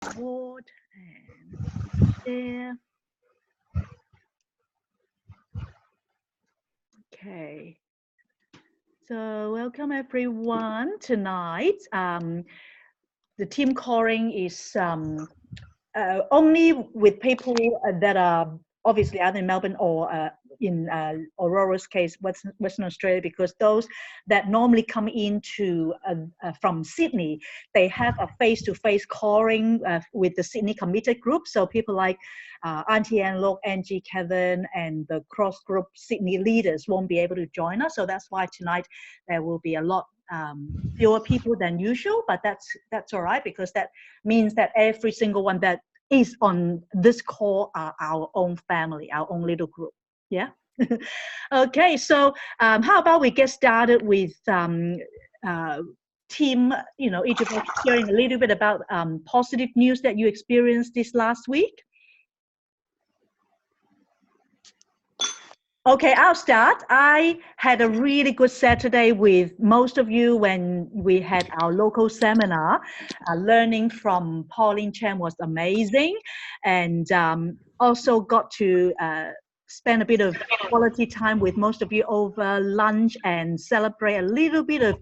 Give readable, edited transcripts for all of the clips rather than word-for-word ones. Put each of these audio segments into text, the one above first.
board and share. Okay. So welcome everyone tonight. The team calling is only with people that are obviously either in Melbourne or in Aurora's case, Western Australia, because those that normally come into from Sydney, they have a face-to-face calling with the Sydney committed group. So people like Auntie Anne, Lok, Angie, Kevin, and the cross-group Sydney leaders won't be able to join us. So that's why tonight there will be a lot fewer people than usual, but that's all right, because that means that every single one that is on this call are our own family, our own little group. Yeah. Okay, so how about we get started with team, each of us sharing a little bit about positive news that you experienced this last week. Okay, I'll start. I had a really good Saturday with most of you when we had our local seminar. Learning from Pauline Cheng was amazing, and also got to spend a bit of quality time with most of you over lunch and celebrate a little bit of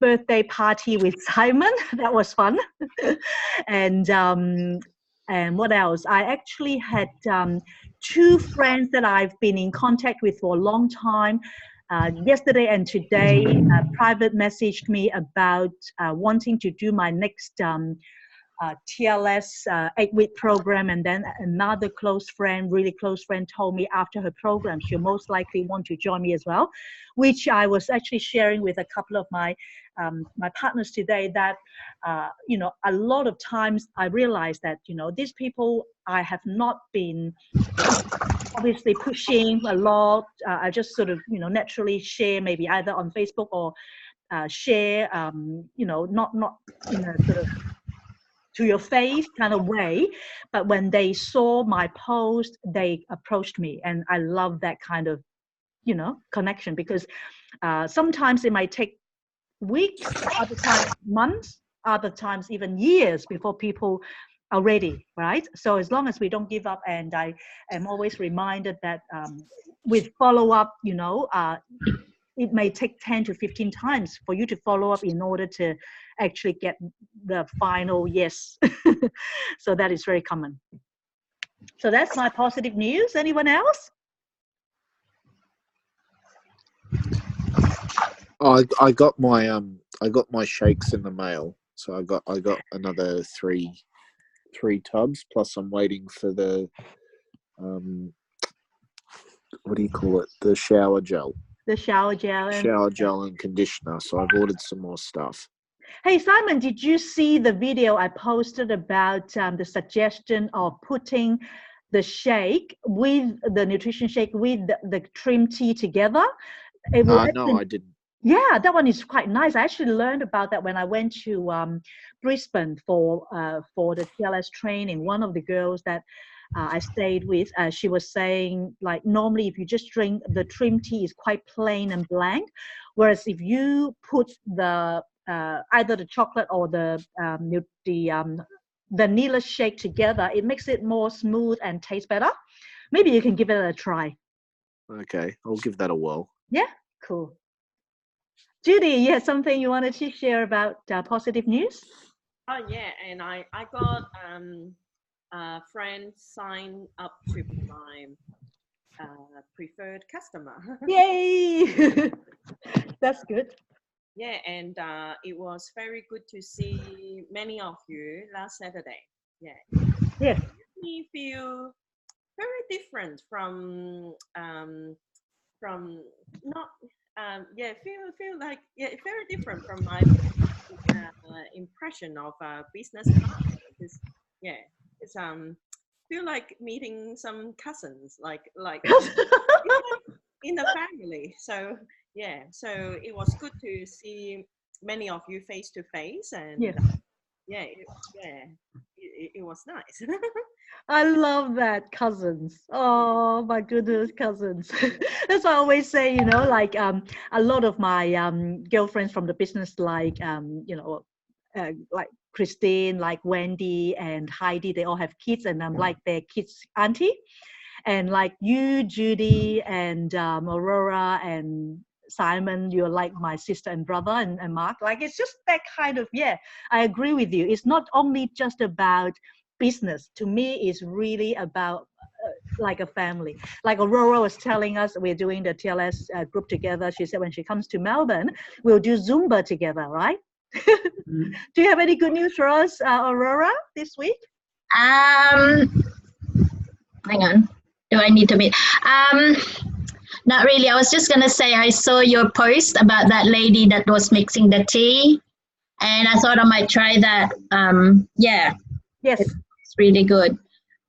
birthday party with Simon. That was fun. And what else? I actually had two friends that I've been in contact with for a long time. Yesterday and today, private messaged me about wanting to do my next TLS 8-week program, and then another close friend, really close friend, told me after her program she'll most likely want to join me as well, which I was actually sharing with a couple of my my partners today, that a lot of times I realize that these people I have not been obviously pushing a lot. I just sort of naturally share, maybe either on Facebook or share not in a sort of to your face kind of way, but when they saw my post, they approached me, and I love that kind of connection, because sometimes it might take weeks, other times months, other times even years before people are ready, right? So as long as we don't give up, and I am always reminded that with follow-up, it may take 10 to 15 times for you to follow up in order to actually get the final yes. So that is very common. So that's my positive news. Anyone else? I got my shakes in the mail, so I got another three tubs, plus I'm waiting for the what do you call it, the shower gel. The shower gel And conditioner. So I've ordered some more stuff. Hey Simon, did you see the video I posted about the suggestion of putting the shake with the nutrition shake with the trim tea together? No, I didn't. Yeah, that one is quite nice. I actually learned about that when I went to Brisbane for the TLS training. One of the girls that I stayed with, she was saying, like, normally if you just drink the trim tea is quite plain and blank, whereas if you put the either the chocolate or the vanilla shake together, it makes it more smooth and tastes better. Maybe you can give it a try. Okay, I'll give that a whirl. Yeah, cool. Judy, you had something you wanted to share about positive news? Oh yeah, and I got a friend signed up to be my preferred customer. Yay! That's good. Yeah, and it was very good to see many of you last Saturday. Yeah. Yeah. It made me feel very different from not feel like very different from my impression of a business partner, because it's feel like meeting some cousins, like in the family. So yeah, so it was good to see many of you face to face, and it was nice. I love that, cousins. Oh my goodness, cousins. That's why I always say, like a lot of my girlfriends from the business, like like Christine, like Wendy and Heidi, they all have kids, and I'm like their kids' auntie. And like you, Judy, and Aurora, and Simon, you're like my sister and brother, and Mark. Like it's just that kind of, yeah, I agree with you. It's not only just about business. To me, it's really about like a family. Like Aurora was telling us, we're doing the TLS group together. She said when she comes to Melbourne, we'll do Zumba together, right? Do you have any good news for us, Aurora, this week? Hang on. Do I need to meet? Not really. I was just going to say I saw your post about that lady that was mixing the tea, and I thought I might try that. Yeah. Yes. It's really good.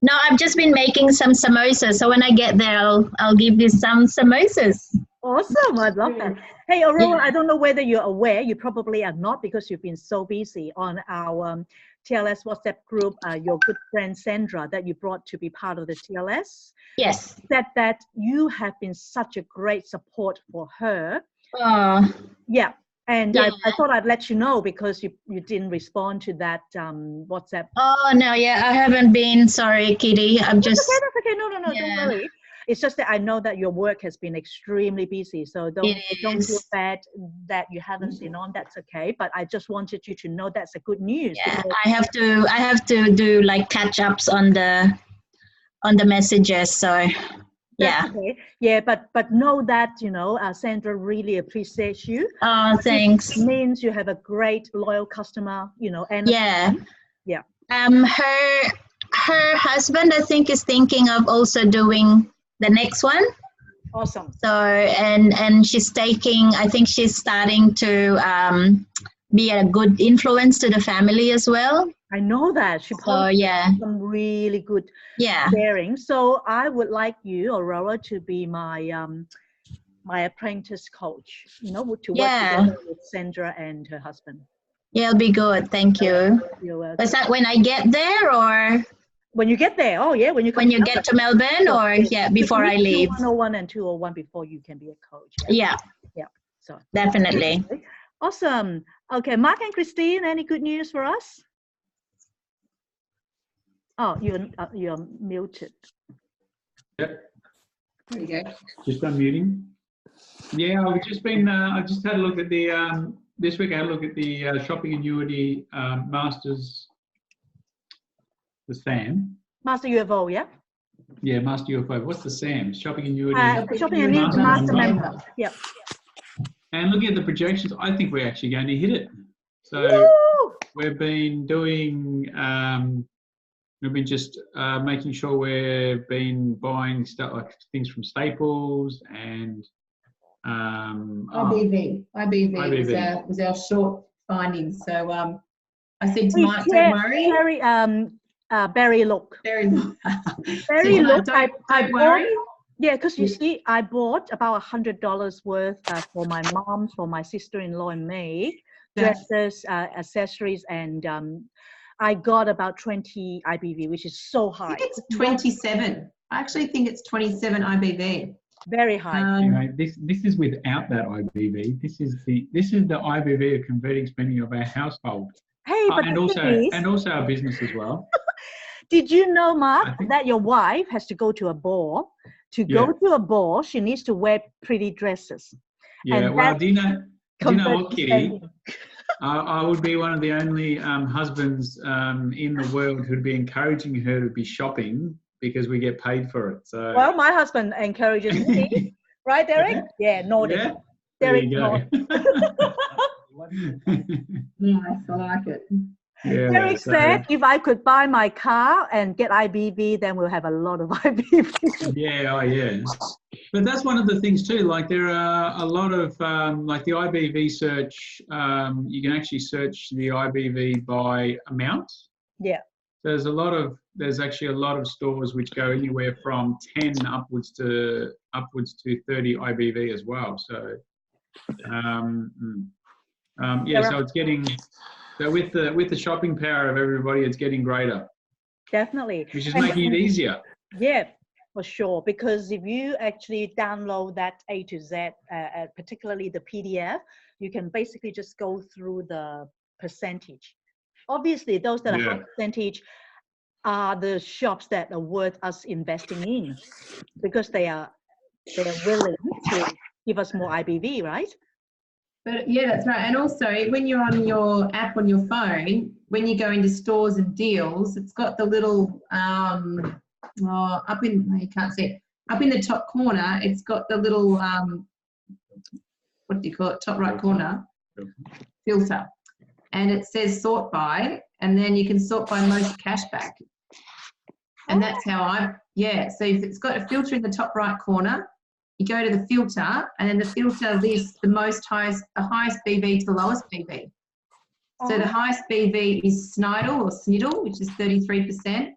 No, I've just been making some samosas. So when I get there, I'll give you some samosas. Awesome. I love that. Hey, Aurora, Yeah. I don't know whether you're aware. You probably are not because you've been so busy on our TLS WhatsApp group, your good friend Sandra that you brought to be part of the TLS. Yes. Said that you have been such a great support for her. Oh, Yeah. And yeah. I thought I'd let you know because you didn't respond to that WhatsApp. Oh, no, yeah, I haven't been. Sorry, Kitty. I'm just. That's okay. No, Yeah. don't worry. It's just that I know that your work has been extremely busy. So don't feel bad that you haven't been on. That's okay. But I just wanted you to know that's a good news. Yeah, I have to do like catch ups on the messages. So yeah. Okay. Yeah, but know that, you know, Sandra really appreciates you. Oh, thanks. It means you have a great loyal customer, you know, and Yeah. yeah. Her husband, I think, is thinking of also doing the next one. Awesome. So and she's taking. I think she's starting to be a good influence to the family as well. I know that she posted some really good sharing. So I would like you, Aurora, to be my my apprentice coach. You know, to work together with Sandra and her husband. Yeah, it'll be good. Thank you. You're welcome. Is that when I get there or? When you get there, oh yeah, when you get to Melbourne, or before I leave. 101 and 201 before you can be a coach. Yeah. So definitely. Awesome. Okay, Mark and Christine, any good news for us? Oh, you're muted. Yep. There you go. Just unmuting. Yeah, I've just been. I just had a look at the. This week I had a look at the shopping annuity masters. The SAM. Master UFO, yeah? Yeah, Master UFO. What's the SAM? Shopping annuity. Shopping annuity master member. Yep. And looking at the projections, I think we're actually going to hit it. So we've been doing, we've been just making sure we've been buying stuff like things from Staples and IBV was our short findings. So I said to Mike, don't worry. Barry, look. Barry, look. Don't worry. Yeah, because you see, I bought about $100 worth for my mom, for my sister-in-law and me, dresses, accessories, and I got about 20 IBV, which is so high. I think it's 27. I actually think it's 27 IBV. Very high. Anyway, this is without that IBV. This is the IBV of converting spending of our household. Hey, but and also our business as well. Did you know, Mark, that your wife has to go to a ball? To go to a ball, she needs to wear pretty dresses. Yeah, and well, do you know what, Kitty? I would be one of the only husbands in the world who'd be encouraging her to be shopping because we get paid for it. So. Well, my husband encourages me, right, Derek? Yeah, Nordic. Yeah? Derek, Nordic. Nice, I like it. Yeah, Derek said, if I could buy my car and get IBV, then we'll have a lot of IBV. Yeah. But that's one of the things too. Like there are a lot of like the IBV search. You can actually search the IBV by amount. Yeah. There's actually a lot of stores which go anywhere from 10 upwards to 30 IBV as well. So so it's getting. So with the shopping power of everybody, it's getting greater. Definitely. Which is making it easier. Yeah, for sure. Because if you actually download that A to Z, particularly the PDF, you can basically just go through the percentage obviously those that are Yeah. high percentage are the shops that are worth us investing in, because they're willing to give us more IBV, right? But yeah, that's right. And also, when you're on your app on your phone, when you go into stores and deals, it's got the little up in, you can't see it, up in the top corner. It's got the little what do you call it? Top right corner filter, and it says sort by, and then you can sort by most cashback. And that's how so if it's got a filter in the top right corner, you go to the filter, and then the filter lists the highest BV to the lowest BV. So the highest BV is Sniddle, which is 33%,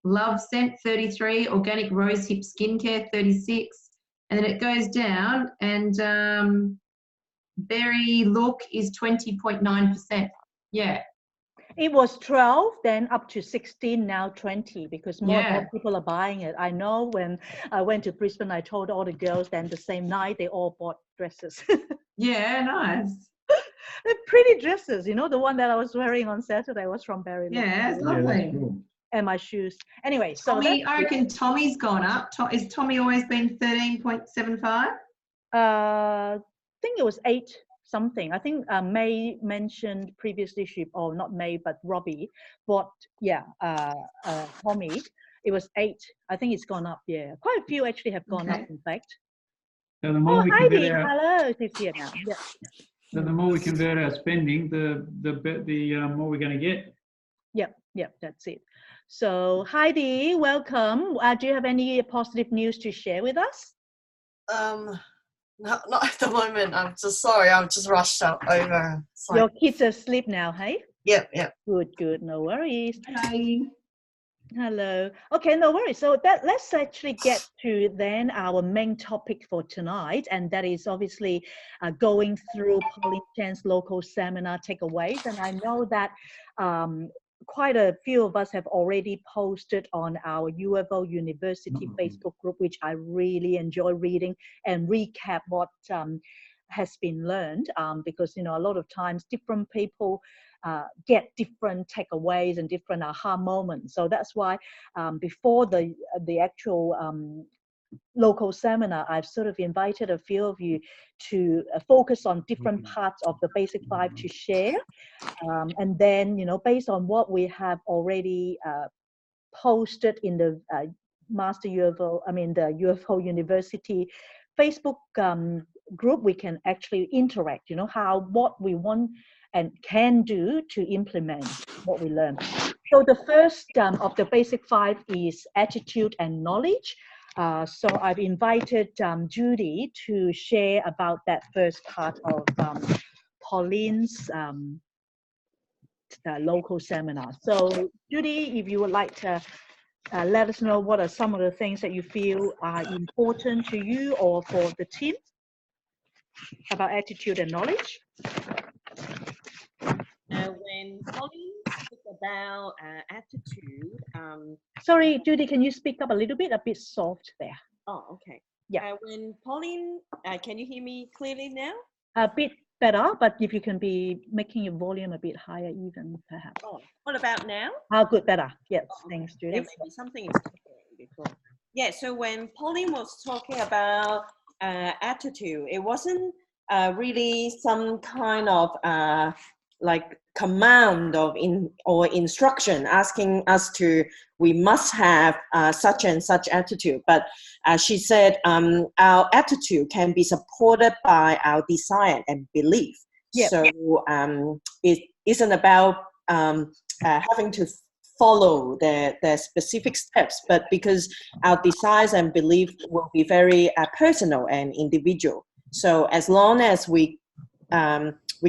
Love Scent 33, Organic Rose Hip Skincare 36, and then it goes down, and Berry Look is 20.9%. Yeah. It was 12, then up to 16, now 20, because more and more people are buying it. I know when I went to Brisbane, I told all the girls, then the same night they all bought dresses. Yeah, nice. They're pretty dresses. You know, the one that I was wearing on Saturday was from Berry Look. Yeah, it's Yeah, that's lovely. cool. And my shoes. Anyway, so Tommy, I reckon Tommy's gone up. Is Tommy always been 13.75? I think it was 8 something. I think May mentioned previously, or not May, but Robbie bought, Tommy. It was 8. I think it's gone up. Yeah, quite a few actually have gone up. In fact. So the more we Heidi, convert our, hello, she's here now. Yeah. so the more we convert our spending, the more we're going to get. Yep, that's it. So Heidi, welcome. Do you have any positive news to share with us? Not at the moment. I'm just sorry. I'm just rushed out over. Your kids are asleep now, hey? Yep. Good. No worries. Hi. Hello. Okay, no worries. So let's actually get to then our main topic for tonight, and that is obviously going through Pauline Chen's local seminar takeaways. And I know that quite a few of us have already posted on our UFO University Facebook group, which I really enjoy reading and recap what has been learned, because a lot of times different people get different takeaways and different aha moments. So that's why before the actual local seminar, I've sort of invited a few of you to focus on different parts of the Basic 5 to share. And then, based on what we have already posted in the the UFO University Facebook group, we can actually interact, what we want and can do to implement what we learn. So the first of the Basic 5 is attitude and knowledge. So I've invited Judy to share about that first part of Pauline's local seminar. So Judy, if you would like to let us know what are some of the things that you feel are important to you or for the team about attitude and knowledge. When Pauline spoke about attitude, sorry, Judy, can you speak up a bit soft there? Oh, okay. Yeah. When Pauline, can you hear me clearly now? A bit better, but if you can be making your volume a bit higher, even perhaps. Oh, what about now? Oh, good, better. Yes, thanks, Judy. Yeah, maybe something is before. Yeah. So when Pauline was talking about attitude, it wasn't really some kind of like command or instruction asking us we must have such and such attitude, but she said our attitude can be supported by our desire and belief. Yep. So it isn't about having to follow the specific steps, but because our desires and belief will be very personal and individual. So as long as we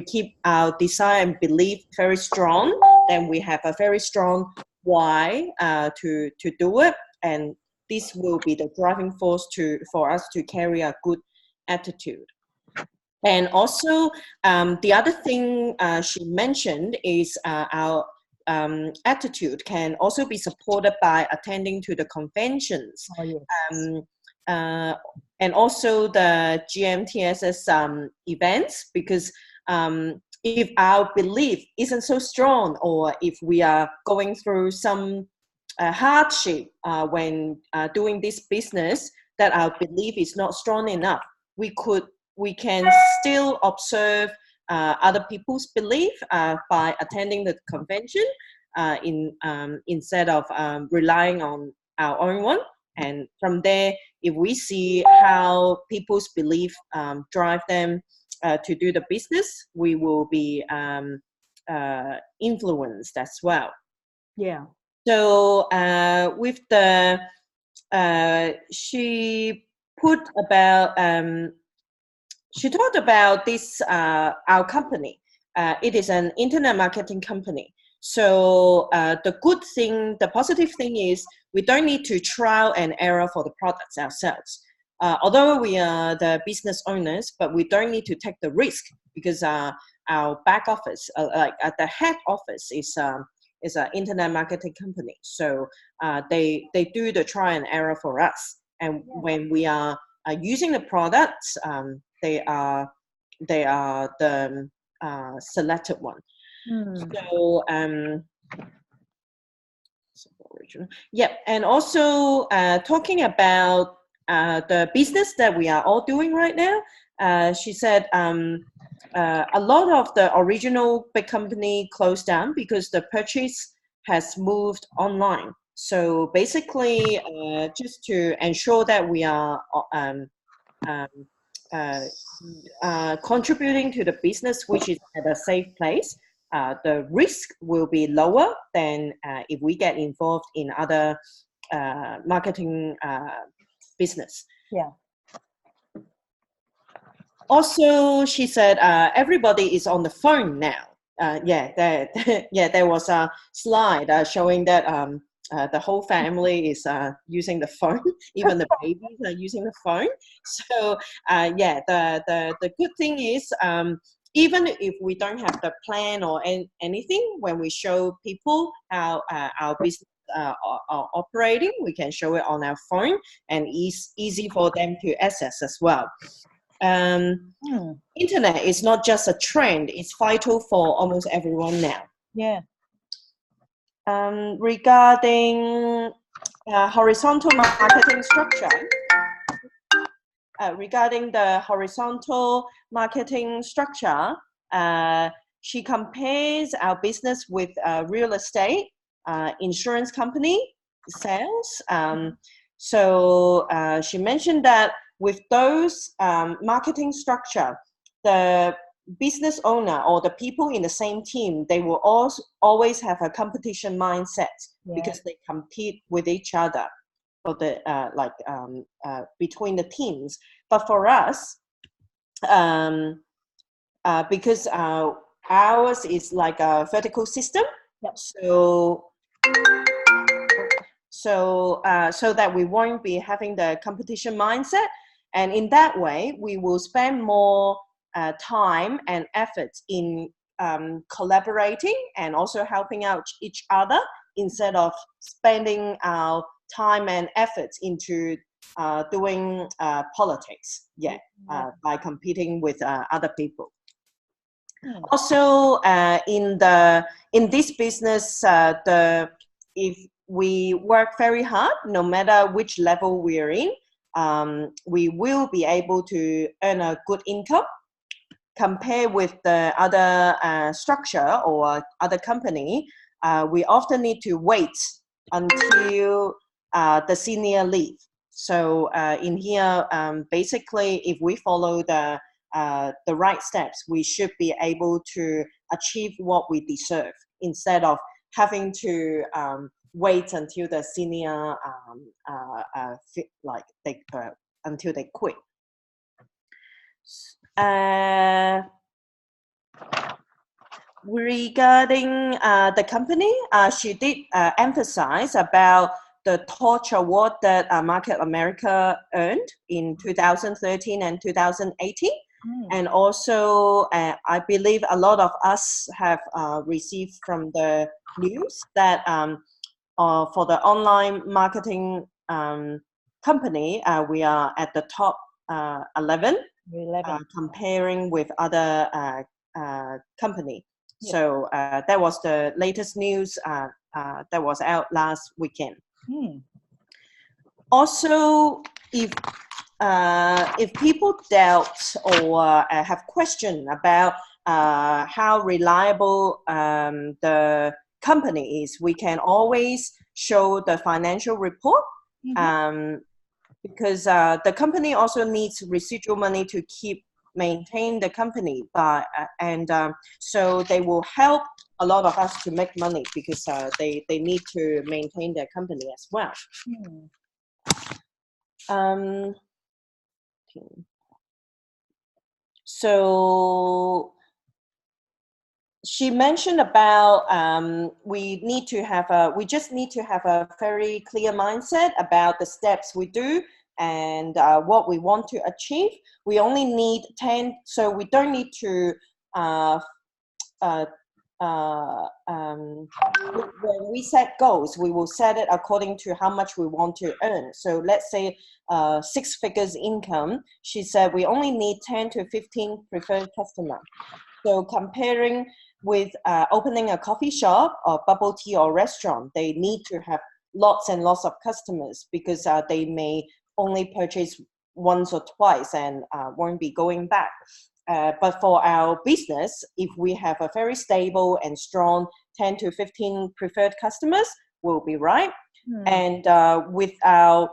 keep our desire and belief very strong, then we have a very strong why to do it, and this will be the driving force for us to carry a good attitude. And also, the other thing she mentioned is our attitude can also be supported by attending to the conventions. Oh, yes. And also the GMTSS events, because if our belief isn't so strong, or if we are going through some hardship when doing this business, that our belief is not strong enough, we can still observe other people's belief by attending the convention instead of relying on our own one. And from there, if we see how people's belief drive them to do the business, we will be influenced as well. Yeah. So with the she talked about this our company. It is an internet marketing company. So the positive thing is we don't need to trial and error for the products ourselves. Although we are the business owners, but we don't need to take the risk, because our back office, like at the head office, is an internet marketing company. So they do the try and error for us. And when we are using the products, they are the selected one. So and also talking about the business that we are all doing right now, she said a lot of the original big company closed down because the purchase has moved online. So basically, just to ensure that we are contributing to the business, which is at a safe place, the risk will be lower than if we get involved in other marketing business. Yeah. Also, she said everybody is on the phone now. There was a slide showing that the whole family is using the phone. Even the babies are using the phone. So the good thing is, even if we don't have the plan or anything, when we show people how our business are operating, we can show it on our phone, and it's easy for them to access as well. Internet is not just a trend, it's vital for almost everyone now. Yeah. Regarding horizontal marketing structure, she compares our business with real estate, insurance company, sales. So she mentioned that with those marketing structure, the business owner or the people in the same team, they will always have a competition mindset, because they compete with each other for the between the teams. But for us, because ours is like a vertical system, so that we won't be having the competition mindset, and in that way we will spend more time and efforts in collaborating and also helping out each other, instead of spending our time and efforts into doing politics, by competing with other people. Also, in this business, if we work very hard, no matter which level we're in, we will be able to earn a good income. Compare with the other structure or other company, we often need to wait until the senior leave. So in here, basically, if we follow the right steps, we should be able to achieve what we deserve, instead of having to wait until the senior until they quit. Regarding the company, she did emphasize about the Torch Award that Market America earned in 2013 and 2018. And also, I believe a lot of us have received from the news that for the online marketing company, we are at the top 11, comparing with other company. So that was the latest news that was out last weekend. Also, if people doubt or have question about how reliable the company is, we can always show the financial report, because the company also needs residual money to maintain the company, so they will help a lot of us to make money, because they need to maintain their company as well. So she mentioned about we just need to have a very clear mindset about the steps we do and what we want to achieve. We only need 10, so we don't need to when we set goals, we will set it according to how much we want to earn. So let's say 6 figures income. She said we only need 10 to 15 preferred customers. So comparing with opening a coffee shop or bubble tea or restaurant, they need to have lots and lots of customers, because they may only purchase once or twice and won't be going back. But for our business, if we have a very stable and strong 10 to 15 preferred customers, we'll be right. And with our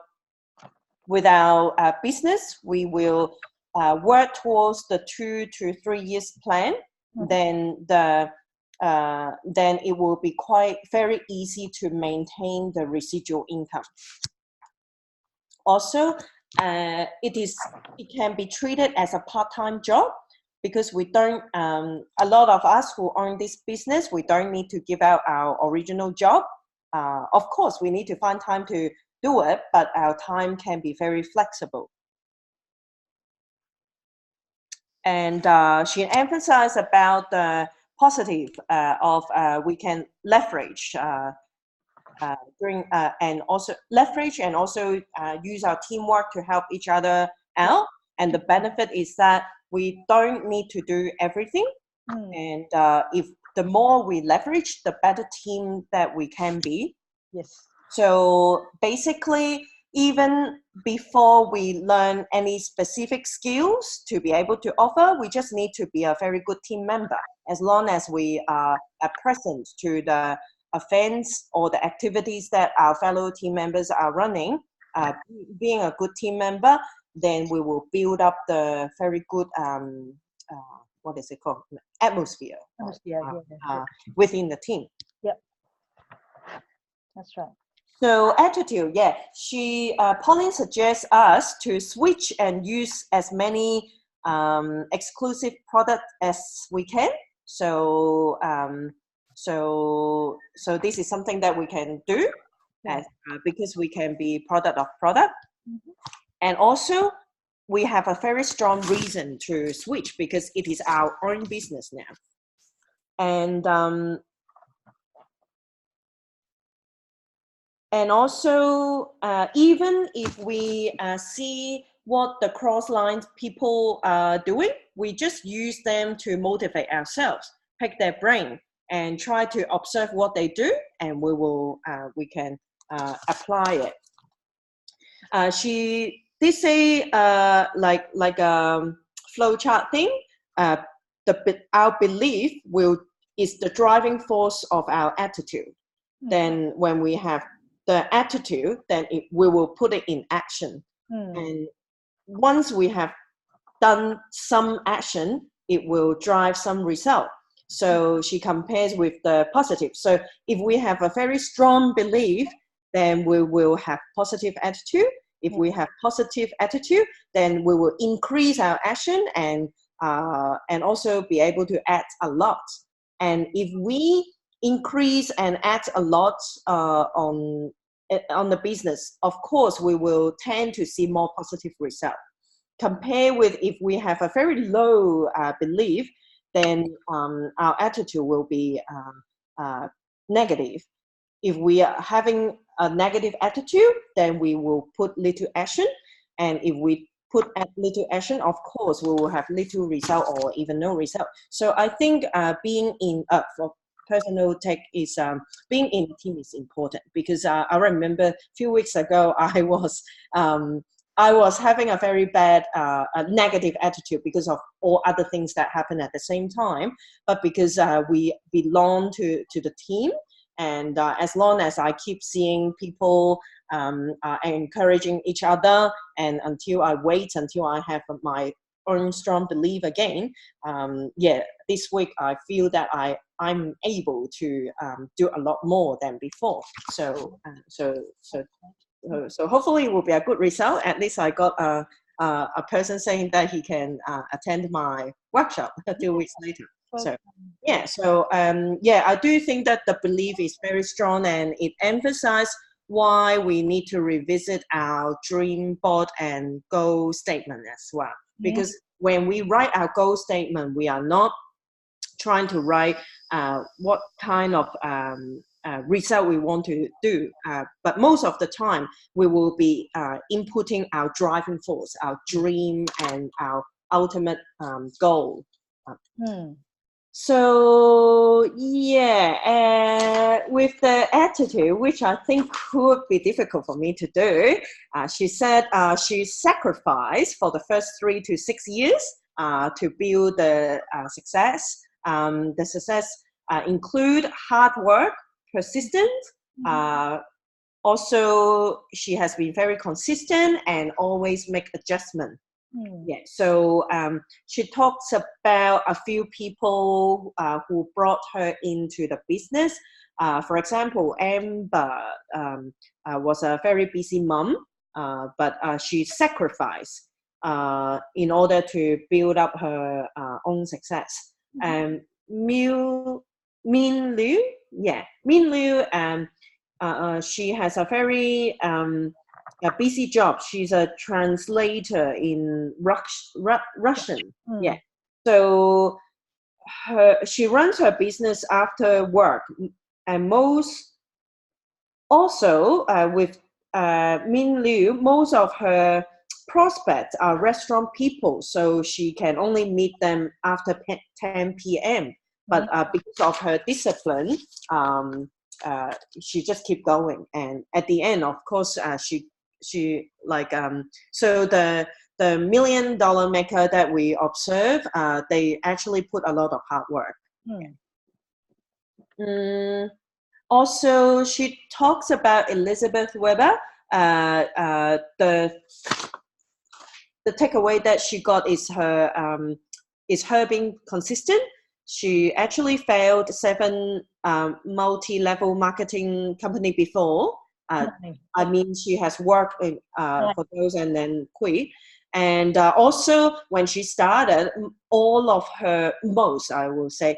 business, we will work towards the 2 to 3 years plan. Then it will be very easy to maintain the residual income. Also, it can be treated as a part-time job, because we don't, a lot of us who own this business, we don't need to give out our original job. Of course, we need to find time to do it, but our time can be very flexible. And she emphasized about the positive of we can leverage and also use our teamwork to help each other out. And the benefit is that we don't need to do everything. And if the more we leverage, the better team that we can be. Yes. So basically, even before we learn any specific skills to be able to offer, we just need to be a very good team member. As long as we are present to the events or the activities that our fellow team members are running, being a good team member, then we will build up the very good, what is it called? Atmosphere within the team. Yep. That's right. So attitude, yeah. Pauline suggests us to switch and use as many exclusive products as we can. So this is something that we can do, because we can be product of product. And also, we have a very strong reason to switch, because it is our own business now. And also, even if we see what the cross-line people are doing, we just use them to motivate ourselves, pick their brain, and try to observe what they do, and we can apply it. She did say like a flow chart thing. Our belief is the driving force of our attitude. Then when we have the attitude, then we will put it in action. And once we have done some action, it will drive some result. So she compares with the positive. So if we have a very strong belief, then we will have positive attitude. If we have positive attitude, then we will increase our action and also be able to act a lot. And if we increase and act a lot on the business, of course, we will tend to see more positive result. Compare with if we have a very low belief, then our attitude will be negative. If we are having a negative attitude, then we will put little action. And if we put at little action, of course, we will have little result or even no result. So I think being in for personal tech is being in a team is important, because I remember a few weeks ago I was having a very bad a negative attitude because of all other things that happen at the same time, but because we belong to the team, and as long as I keep seeing people encouraging each other, and until I have my own strong belief again, this week I feel that I'm able to do a lot more than before. So hopefully it will be a good result. At least I got a person saying that he can attend my workshop a few weeks later. So I do think that the belief is very strong, and it emphasizes why we need to revisit our dream board and goal statement as well. Because when we write our goal statement, we are not trying to write what kind of result we want to do, but most of the time we will be inputting our driving force, our dream, and our ultimate goal. So with the attitude, which I think could be difficult for me to do, she said she sacrificed for the first 3 to 6 years to build the success. The success include hard work, persistence. Also, she has been very consistent and always make adjustment. So she talks about a few people who brought her into the business. For example, Amber was a very busy mom, but she sacrificed in order to build up her own success. Min Liu, she has a very a busy job. She's a translator in Russian. So she runs her business after work, and with Min Liu, most of her prospects are restaurant people, so she can only meet them after 10 p.m. But because of her discipline, she just keep going, and at the end, of course, so the $1 million maker that we observe, they actually put a lot of hard work. Also, she talks about Elizabeth Weber. The takeaway that she got is her being consistent. She actually failed 7 multi-level marketing company before. I mean, she has worked for those and then quit. And also, when she started, most, I will say,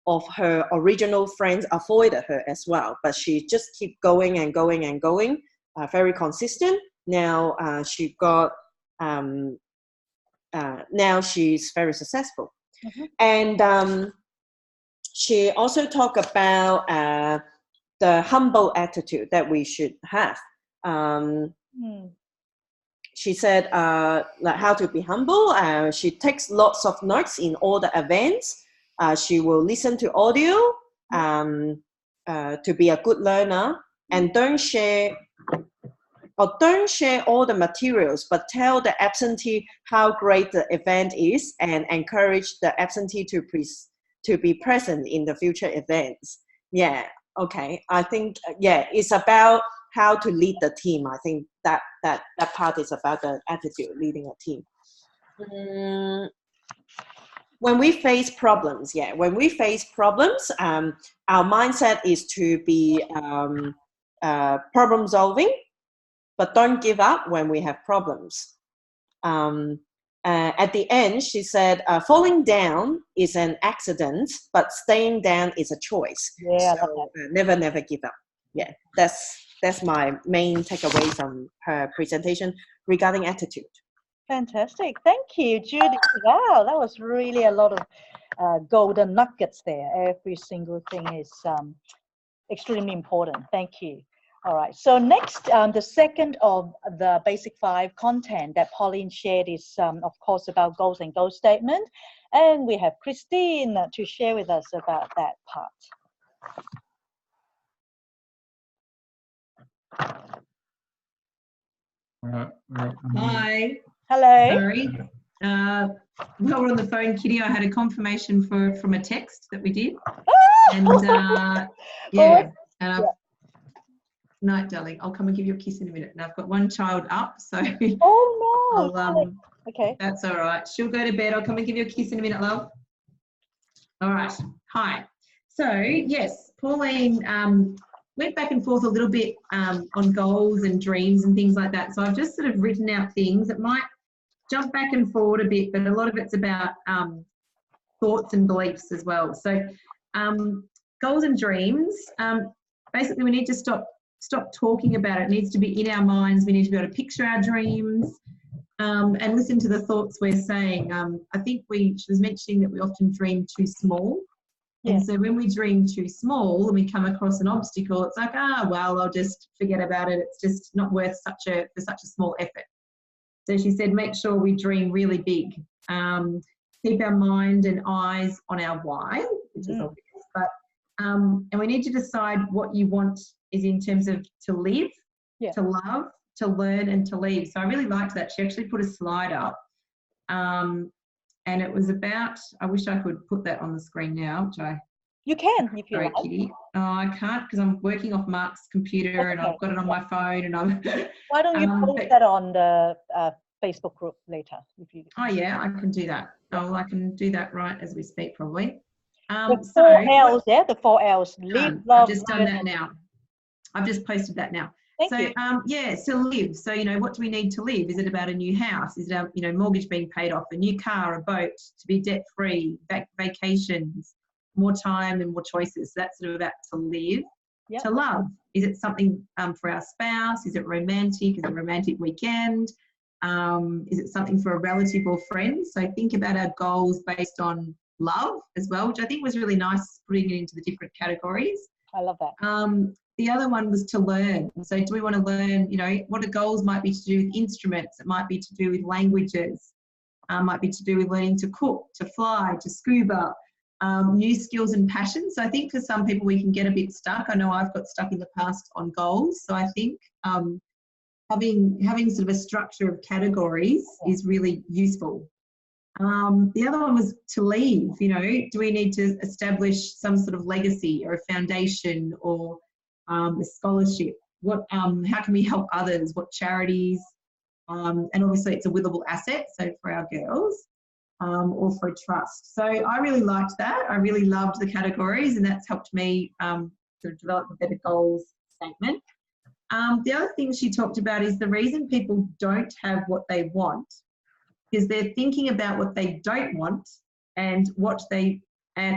of her original friends avoided her as well. But she just keep going and going and going, very consistent. Now now she's very successful. And she also talked about the humble attitude that we should have. She said like how to be humble. She takes lots of notes in all the events. She will listen to audio to be a good learner, and don't share all the materials, but tell the absentee how great the event is and encourage the absentee to be present in the future events. I think it's about how to lead the team. I think that part is about the attitude, leading a team. When we face problems, our mindset is to be problem solving, but don't give up when we have problems. At the end, she said, falling down is an accident, but staying down is a choice. So never give up. That's my main takeaway from her presentation regarding attitude. Fantastic. Thank you, Judy. Wow, that was really a lot of golden nuggets there. Every single thing is extremely important. Thank you. All right. So next, the second of the basic 5 content that Pauline shared is, of course, about goals and goal statement. And we have Christine to share with us about that part. Hi. Hello. Sorry. While we're on the phone, Kitty, I had a confirmation from a text that we did. And yeah. And night, darling. I'll come and give you a kiss in a minute. And I've got one child up, so Oh no. Okay. That's all right. She'll go to bed. I'll come and give you a kiss in a minute, love. All right. Hi. So yes, Pauline went back and forth a little bit on goals and dreams and things like that. So I've just sort of written out things that might jump back and forward a bit, but a lot of it's about thoughts and beliefs as well. So goals and dreams, basically we need to stop talking about it. It needs to be in our minds. We need to be able to picture our dreams and listen to the thoughts we're saying. I think she was mentioning that we often dream too small. Yeah. And so when we dream too small and we come across an obstacle, it's like, well, I'll just forget about it. It's just not worth such a small effort. So she said, make sure we dream really big. Keep our mind and eyes on our why, which is obvious, but and we need to decide what you want is in terms of to live, to love, to learn, and to leave. So I really liked that. She actually put a slide up, and it was about. I wish I could put that on the screen now. Which you can if you like. Kitty. Oh, I can't because I'm working off Mark's computer and I've got it on my phone and I'm. Why don't you post that on the Facebook group later? If you. Oh yeah, I can do that. Oh, I can do that right as we speak, probably. The 4 L's, the 4 L's. Live, love, I've just done that now. I've just posted that now. Thank you. So live. So, what do we need to live? Is it about a new house? Is it about, mortgage being paid off, a new car, a boat, to be debt-free, vacations, more time and more choices? So that's sort of about to live. Yep. To love. Is it something for our spouse? Is it romantic? Is it a romantic weekend? Is it something for a relative or friend? So think about our goals based on love as well, which I think was really nice, putting it into the different categories. I love that. The other one was to learn. So do we want to learn, what the goals might be to do with instruments, it might be to do with languages, might be to do with learning to cook, to fly, to scuba, new skills and passions. So I think for some people we can get a bit stuck. I know I've got stuck in the past on goals. So I think having sort of a structure of categories is really useful. The other one was to leave. Do we need to establish some sort of legacy or a foundation or a scholarship? How can we help others? What charities? And obviously it's a willable asset, so for our girls, or for a trust. So I really liked that. I really loved the categories, and that's helped me sort of develop a better goals statement. The other thing she talked about is the reason people don't have what they want is they're thinking about what they don't want and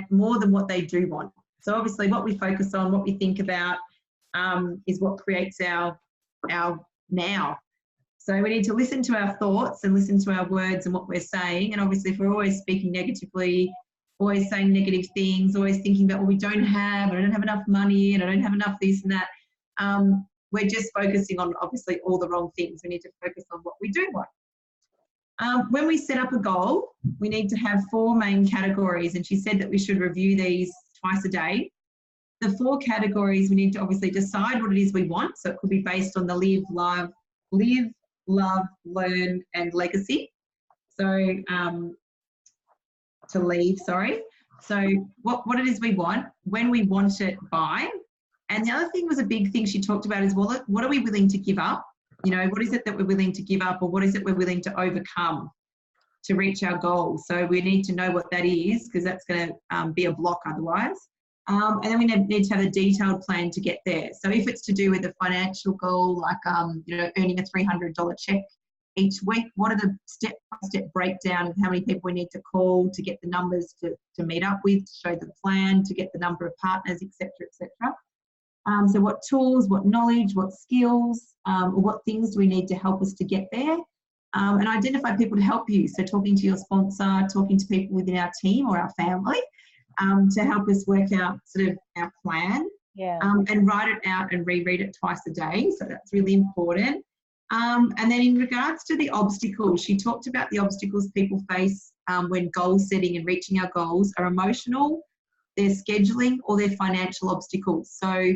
more than what they do want. So obviously what we focus on, what we think about, is what creates our now. So we need to listen to our thoughts and listen to our words and what we're saying. And obviously if we're always speaking negatively, always saying negative things, always thinking about, well, we don't have, I don't have enough money and I don't have enough this and that, we're just focusing on obviously all the wrong things. We need to focus on what we do want. When we set up a goal, we need to have 4 main categories, and she said that we should review these twice a day. The 4 categories, we need to obviously decide what it is we want. So it could be based on the live, love, learn, and legacy. So to leave, sorry. So what it is we want, when we want it by. And the other thing was a big thing she talked about is, well, what are we willing to give up? What is it that we're willing to give up, or what is it we're willing to overcome to reach our goal? So we need to know what that is, because that's going to be a block otherwise. And then we need to have a detailed plan to get there. So if it's to do with a financial goal, like, earning a $300 check each week, what are the step-by-step breakdown of how many people we need to call to get the numbers to meet up with, to show the plan, to get the number of partners, etc., etc. So what tools, what knowledge, what skills, or what things do we need to help us to get there? And identify people to help you. So talking to your sponsor, talking to people within our team or our family, to help us work out sort of our plan. Yeah. And write it out and reread it twice a day. So that's really important. And then in regards to the obstacles, she talked about the obstacles people face when goal setting and reaching our goals are emotional, their scheduling, or their financial obstacles. So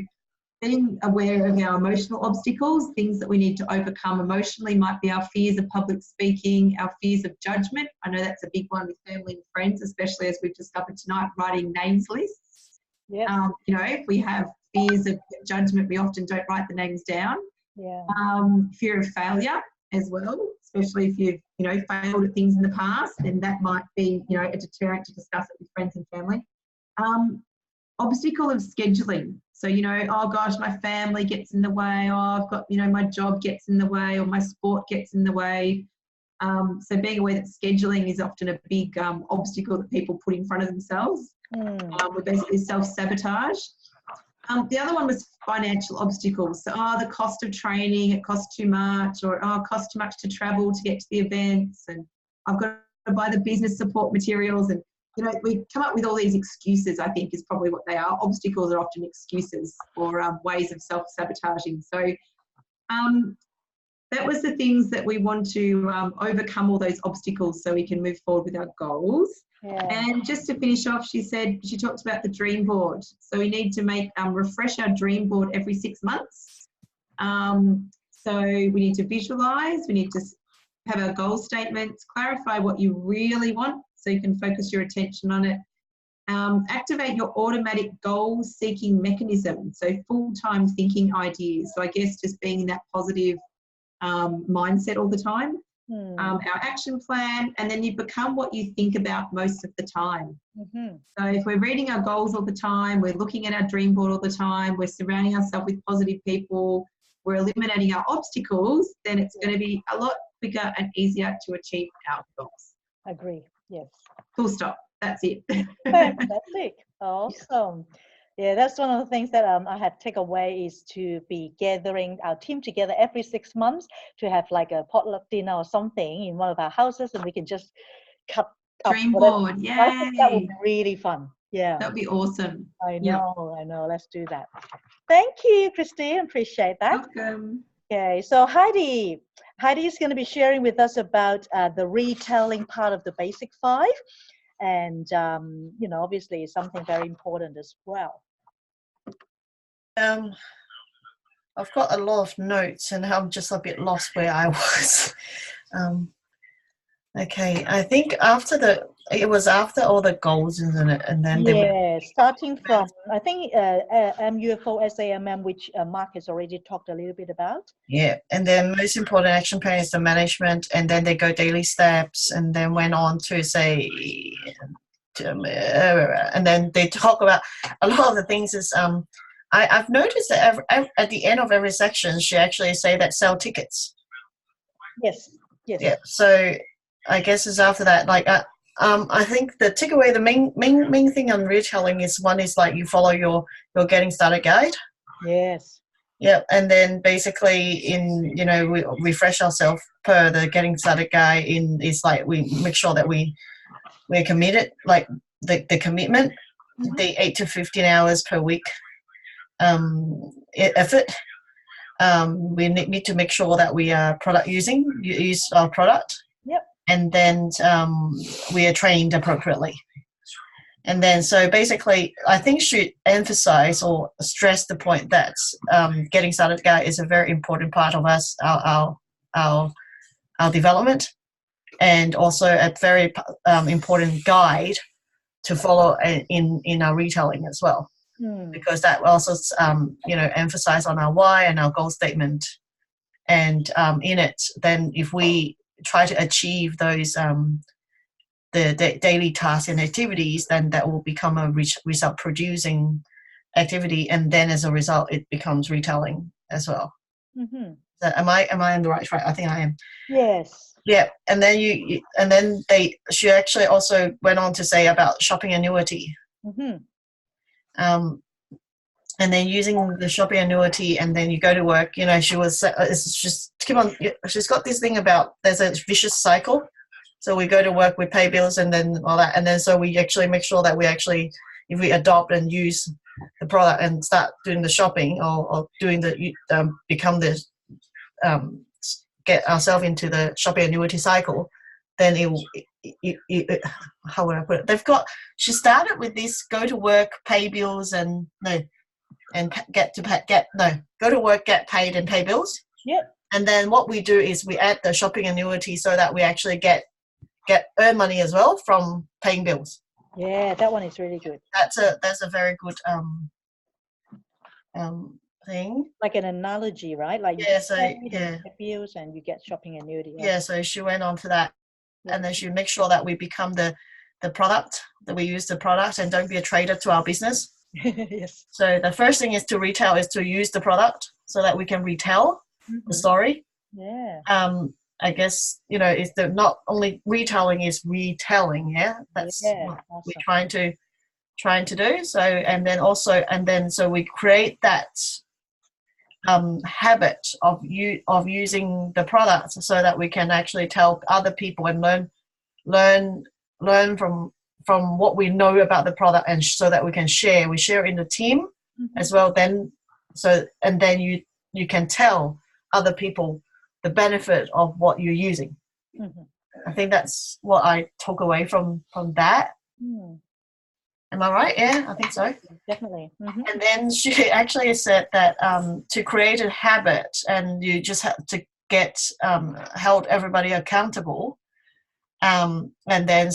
being aware of our emotional obstacles, things that we need to overcome emotionally might be our fears of public speaking, our fears of judgment. I know that's a big one with family and friends, especially as we've discovered tonight, writing names lists. Yeah. You know, if we have fears of judgment, we often don't write the names down. Yeah. Fear of failure as well, especially if you've, you know, failed at things in the past, then that might be, you know, a deterrent to discuss it with friends and family. Obstacle of scheduling. So, you know, oh gosh, my family gets in the way, oh, I've got, you know, my job gets in the way, or my sport gets in the way. So being aware that scheduling is often a big obstacle that people put in front of themselves. We're basically self-sabotage. The other one was financial obstacles. So, the cost of training, it costs too much, or it costs too much to travel to get to the events, and I've got to buy the business support materials. And, you know, we come up with all these excuses, I think, is probably what they are. Obstacles are often excuses or ways of self-sabotaging. So that was the things that we want to overcome, all those obstacles, so we can move forward with our goals. Yeah. And just to finish off, she talked about the dream board. So we need to refresh our dream board every 6 months. So we need to visualize, we need to have our goal statements, clarify what you really want so you can focus your attention on it. Activate your automatic goal seeking mechanism. So full-time thinking ideas. So I guess just being in that positive mindset all the time. Our action plan, and then you become what you think about most of the time. So if we're reading our goals all the time, we're looking at our dream board all the time, we're surrounding ourselves with positive people, we're eliminating our obstacles, then it's going to be a lot quicker and easier to achieve our goals. Agree. Yes. Full stop. That's it. Fantastic. Awesome. Yeah, that's one of the things that I had take away, is to be gathering our team together every 6 months to have like a potluck dinner or something in one of our houses, and we can just cut up Dream whatever. board. Yay. I think that would be really fun. Yeah. That would be awesome. I Yep. know. I know. Let's do that. Thank you, Christine. Appreciate that. Welcome. Okay, so Heidi is going to be sharing with us about the retelling part of the basic 5. And, you know, obviously it's something very important as well. I've got a lot of notes and I'm just a bit lost where I was. Okay, I think it was after all the goals, isn't it? And then starting from, I think, MUFO SAMM, which Mark has already talked a little bit about. Yeah, and then most important action plan is the management, and then they go daily steps, and then went on to say, and then they talk about a lot of the things. Is I've noticed that at the end of every section, she actually say that sell tickets. Yes. Yeah, so I guess it's after that, like I think the takeaway, the main thing on retelling is, one is like you follow your getting started guide. Yes. Yeah, and then basically we refresh ourselves per the getting started guide. Is like we make sure that we're committed, like the commitment, the 8 to 15 hours per week effort. We need to make sure that we are use our product. Yep. And then we are trained appropriately. And then, so basically, I think should emphasize or stress the point that getting started guide is a very important part of our development, and also a very important guide to follow in our retelling as well, because that also emphasize on our why and our goal statement, and in it, then if we try to achieve those the daily tasks and activities, then that will become a result producing activity, and then as a result it becomes retelling as well. So am I on the right track? I think I am. Yes. Yeah, and then she actually also went on to say about shopping annuity. And then using the shopping annuity, and then you go to work, she's got this thing about there's a vicious cycle. So we go to work, we pay bills, and then all that. And then so we actually make sure that if we adopt and use the product and start doing the shopping or doing the become the get ourselves into the shopping annuity cycle, then how would I put it? She started with this go to work, pay bills, and go to work, get paid, and pay bills. Yep. And then what we do is we add the shopping annuity so that we actually earn money as well from paying bills. Yeah, that one is really good. That's a very good thing. Like an analogy, right? Like Yeah, you pay bills and you get shopping annuity. Yeah, so she went on to that, and then she make sure that we become the product, that we use the product and don't be a trader to our business. Yes. So the first thing is to retail is to use the product so that we can retell the story. Yeah. I guess, is not only retailing is retelling. Yeah, that's what we're trying to do. So so we create that habit of using the product so that we can actually tell other people and learn from what we know about the product, and so that we can share. We share in the team as well. Then you can tell other people the benefit of what you're using. I think that's what I took away from that. Am I right? Yeah, I think so. Definitely. And then she actually said that to create a habit, and you just have to get held everybody accountable. And then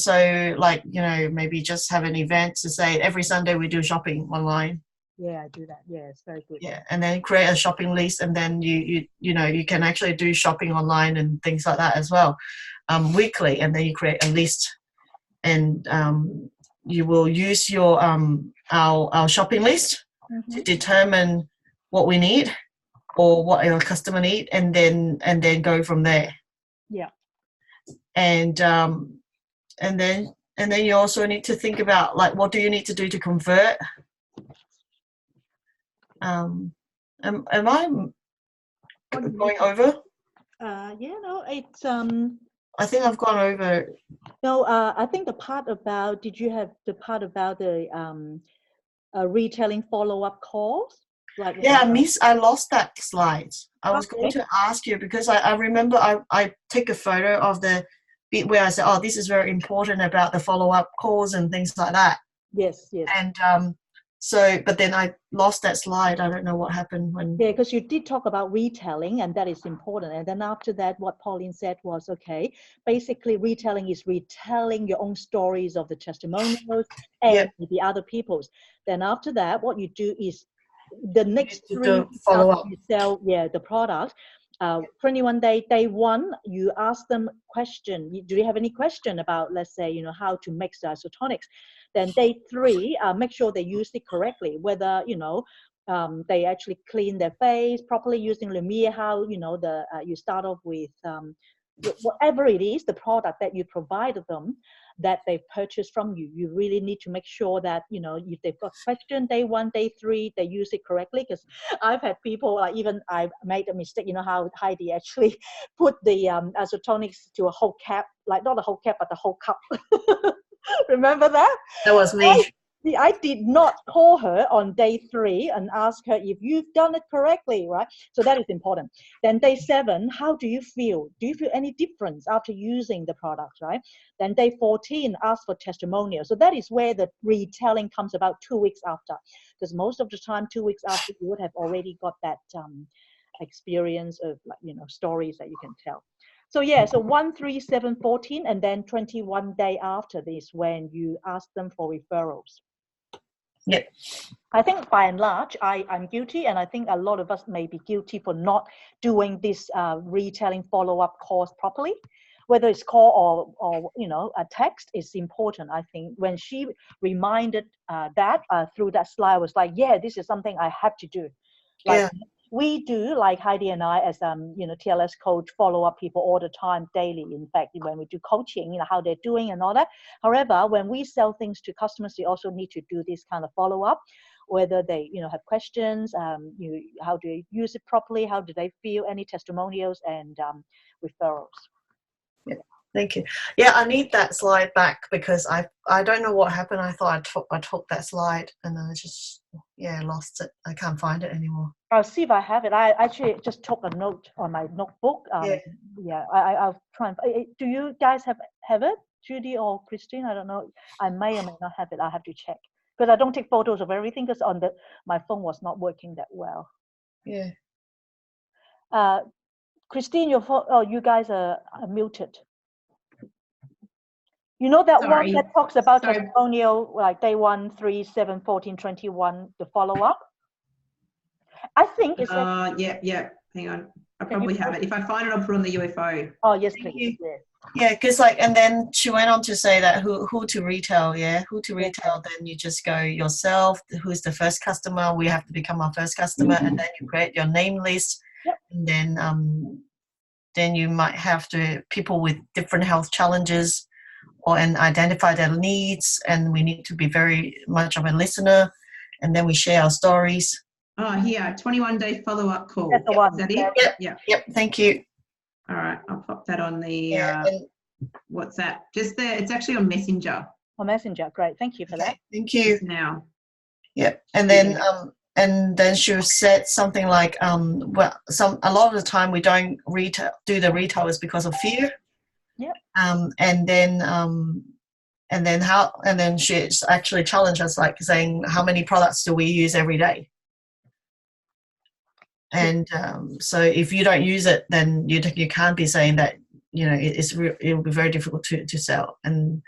maybe just have an event to say every Sunday we do shopping online. Yeah, I do that. Yeah, it's very good. Yeah, and then create a shopping list, and then you can actually do shopping online and things like that as well, weekly. And then you create a list, and you will use your our shopping list to determine what we need or what our customer need, and then go from there. Yeah. And then you also need to think about, like, what do you need to do to convert. Am I going over? It's I think I've gone over. No, I think the part about, did you have the part about the retailing follow-up calls? I lost that slide. I was going to ask you, because I remember I take a photo of the bit where I said, oh, this is very important about the follow-up calls and things like that. Yes. And but then I lost that slide. I don't know what happened when. Yeah, because you did talk about retailing, and that is important. And then after that, what Pauline said was, okay, basically retailing is retelling your own stories of the testimonials and the other people's. Then after that, what you do is the next 3 follow up. You sell the product. 21 day one, you ask them question. Do you have any question about, let's say, how to mix the isotonics? Then day 3, make sure they use it correctly, whether they actually clean their face properly using Lumiere, how you start off with whatever it is, the product that you provided them, that they purchased from you. You really need to make sure that if they've got question day 1, day 3, they use it correctly. Because I've had people, even I made a mistake, how Heidi actually put the isotonics to a whole cap, like not a whole cap but the whole cup. Remember that? That was me. I did not call her on day 3 and ask her if you've done it correctly, right? So that is important. Then day 7, how do you feel? Do you feel any difference after using the product, right? Then day 14, ask for testimonial. So that is where the retelling comes about 2 weeks after, because most of the time 2 weeks after you would have already got that experience of stories that you can tell. So so 1, 3, 7, 14, and then 21 day after this when you ask them for referrals. Yep. I think by and large, I'm guilty, and I think a lot of us may be guilty for not doing this retailing follow-up calls properly. Whether it's call or a text is important. I think when she reminded that through that slide, I was like, yeah, this is something I have to do. We do, like Heidi and I, as TLS coach, follow up people all the time, daily. In fact, when we do coaching, how they're doing and all that. However, when we sell things to customers, we also need to do this kind of follow up, whether they have questions, how do you use it properly, how do they feel, any testimonials and referrals. Thank you. Yeah, I need that slide back because I don't know what happened. I thought I took that slide and then I just lost it. I can't find it anymore. I'll see if I have it. I actually just took a note on my notebook. I'll try and. Do you guys have it, Judy or Christine? I don't know. I may or may not have it. I have to check because I don't take photos of everything because my phone was not working that well. Yeah. Christine, your phone. Oh, you guys are muted. You know that Sorry. one that talks about Sorry. testimonial, like day 1, 3, 7, 14, 21, the follow-up? I think it's... Yeah. Hang on. I probably have it. If I find it, I'll put on the UFO. Oh, yes, Thank please. you. Yeah, because and then she went on to say that who to retail, who to retail, then you just go yourself, who's the first customer, we have to become our first customer, and then you create your name list, and then you might have to people with different health challenges and identify their needs, and we need to be very much of a listener, and then we share our stories. Oh, here, 21-day follow-up call. That's the one. Is that it? Yep, thank you. All right, I'll pop that on the WhatsApp. It's actually on Messenger. On Messenger, great. Thank you for that. Thank you. Just now. Yep, and then she said something like, a lot of the time we don't do the retailers because of fear. Yeah. And then she actually challenged us, like saying, how many products do we use every day? And so if you don't use it, then you can't be saying that, it will be very difficult to sell. And